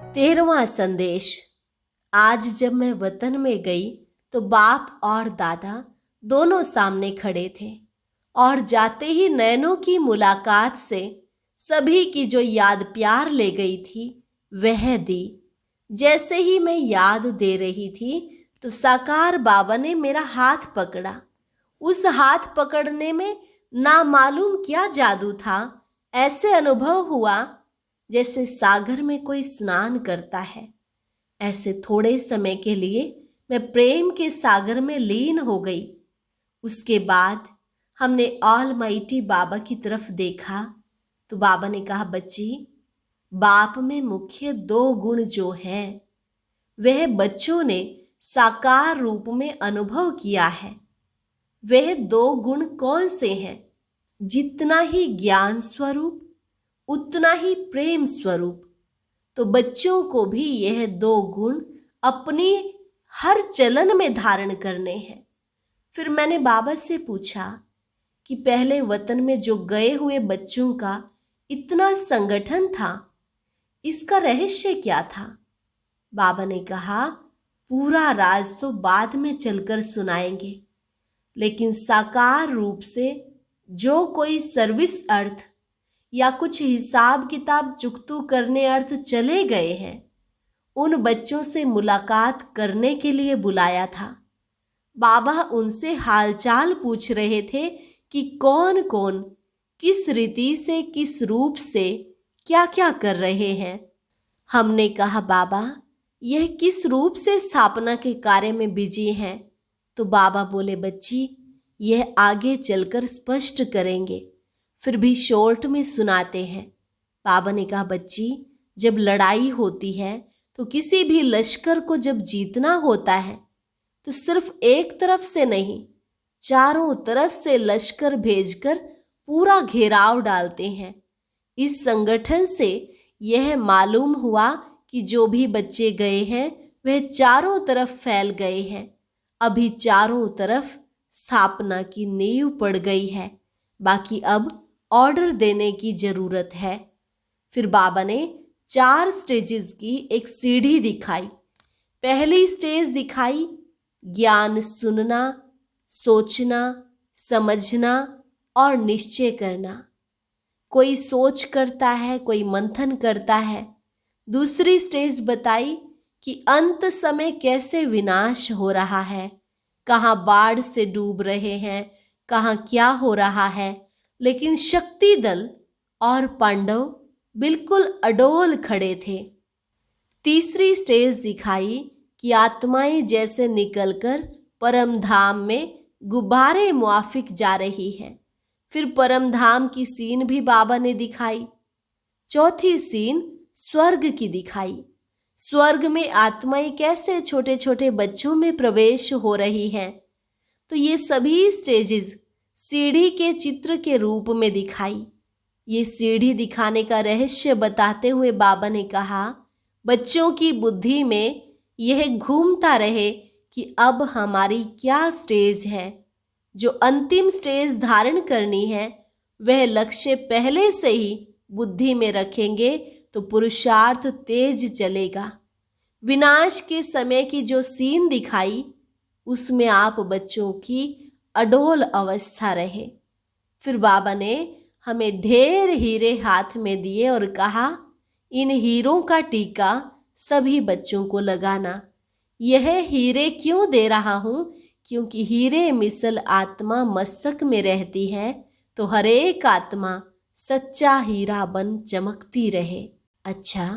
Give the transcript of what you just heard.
13वां संदेश। आज जब मैं वतन में गई तो बाप और दादा दोनों सामने खड़े थे और जाते ही नैनों की मुलाकात से सभी की जो याद प्यार ले गई थी वह दी। जैसे ही मैं याद दे रही थी तो साकार बाबा ने मेरा हाथ पकड़ा। उस हाथ पकड़ने में ना मालूम क्या जादू था। ऐसे अनुभव हुआ जैसे सागर में कोई स्नान करता है। ऐसे थोड़े समय के लिए मैं प्रेम के सागर में लीन हो गई। उसके बाद हमने ऑलमाइटी बाबा की तरफ देखा तो बाबा ने कहा, बच्ची, बाप में मुख्य 2 गुण जो हैं वह बच्चों ने साकार रूप में अनुभव किया है। वह 2 गुण कौन से हैं? जितना ही ज्ञान स्वरूप उतना ही प्रेम स्वरूप। तो बच्चों को भी यह 2 गुण अपनी हर चलन में धारण करने हैं। फिर मैंने बाबा से पूछा कि पहले वतन में जो गए हुए बच्चों का इतना संगठन था, इसका रहस्य क्या था? बाबा ने कहा, पूरा राज तो बाद में चलकर सुनाएंगे, लेकिन साकार रूप से जो कोई सर्विस अर्थ या कुछ हिसाब किताब चुकतू करने अर्थ चले गए हैं, उन बच्चों से मुलाकात करने के लिए बुलाया था। बाबा उनसे हालचाल पूछ रहे थे कि कौन कौन किस रीति से किस रूप से क्या क्या कर रहे हैं। हमने कहा, बाबा, यह किस रूप से स्थापना के कार्य में बिजी हैं? तो बाबा बोले, बच्ची, यह आगे चलकर स्पष्ट करेंगे, फिर भी शॉर्ट में सुनाते हैं। बाबा ने कहा, बच्ची, जब लड़ाई होती है तो किसी भी लश्कर को जब जीतना होता है तो सिर्फ एक तरफ से नहीं, चारों तरफ से लश्कर भेजकर पूरा घेराव डालते हैं। इस संगठन से यह मालूम हुआ कि जो भी बच्चे गए हैं वह चारों तरफ फैल गए हैं। अभी चारों तरफ स्थापना की नींव पड़ गई है, बाकी अब ऑर्डर देने की जरूरत है। फिर बाबा ने 4 स्टेजेस की एक सीढ़ी दिखाई। पहली स्टेज दिखाई ज्ञान सुनना, सोचना, समझना और निश्चय करना। कोई सोच करता है, कोई मंथन करता है। दूसरी स्टेज बताई कि अंत समय कैसे विनाश हो रहा है, कहाँ बाढ़ से डूब रहे हैं, कहाँ क्या हो रहा है, लेकिन शक्ति दल और पांडव बिल्कुल अडोल खड़े थे। तीसरी स्टेज दिखाई कि आत्माएं जैसे निकलकर परम धाम में गुब्बारे मुआफिक जा रही हैं। फिर परम धाम की सीन भी बाबा ने दिखाई। चौथी सीन स्वर्ग की दिखाई। स्वर्ग में आत्माएं कैसे छोटे छोटे बच्चों में प्रवेश हो रही हैं। तो ये सभी स्टेजेस सीढ़ी के चित्र के रूप में दिखाई। ये सीढ़ी दिखाने का रहस्य बताते हुए बाबा ने कहा, बच्चों की बुद्धि में यह घूमता रहे कि अब हमारी क्या स्टेज है। जो अंतिम स्टेज धारण करनी है वह लक्ष्य पहले से ही बुद्धि में रखेंगे तो पुरुषार्थ तेज चलेगा। विनाश के समय की जो सीन दिखाई उसमें आप बच्चों की अडोल अवस्था रहे। फिर बाबा ने हमें ढेर हीरे हाथ में दिए और कहा, इन हीरों का टीका सभी बच्चों को लगाना। यह हीरे क्यों दे रहा हूँ? क्योंकि हीरे मिसल आत्मा मस्तक में रहती है तो हर एक आत्मा सच्चा हीरा बन चमकती रहे। अच्छा,